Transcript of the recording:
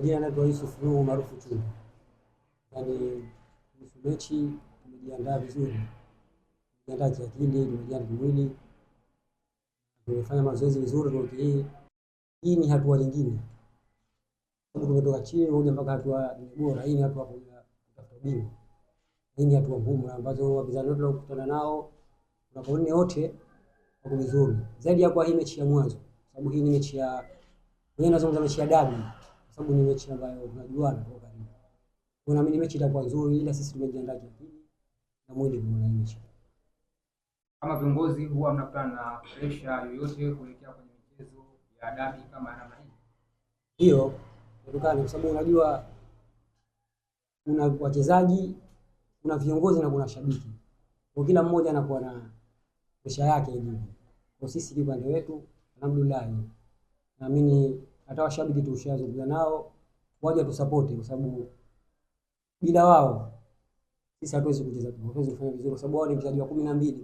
Jina anaitwa Yusuf Nuhu maarufu Chuma. Yaani kuhusu mechi tumejiandaa vizuri. Tumejiandaa kiakili, tumejiandaa kimwili. Tumefanya mazoezi vizuri kwa wiki hii. Hii ni hatua nyingine. Sababu tumetoka chini kuja mpaka hatua bora. Hii ni hatua ya kutafuta ubingwa. Hii ni hatua ngumu ambazo wapinzani wetu tunakutana nao tunapoone wote wako vizuri. Zaidi ya kwa hii mechi ya mwanzo. Sababu hii ni mechi ya nazungumza mechi ya dabi. Sababu ni mechi ambayo tunajuana kwa karibu. Naamini mechi itakuwa nzuri, ila sisi tumejiandaa kiakili na mwili kwa mechi. Kama viongozi huwa mnakutana na pressure yoyote kuelekea kwenye michezo ya dabi kama namna hii? Hiyo kutokana kwa sababu unajua kuna wachezaji, kuna viongozi na kuna shabiki. Kwa kila mmoja anakuwa na pressure yake hivi. Kwa sisi upande wetu alhamdulillah. Naamini hata washabiki tushazungumza nao waje tusupport kwa sababu bila wao sisi hatuwezi kucheza, hatuwezi kufanya vizuri kwa sababu wao ni mchezaji wa 12.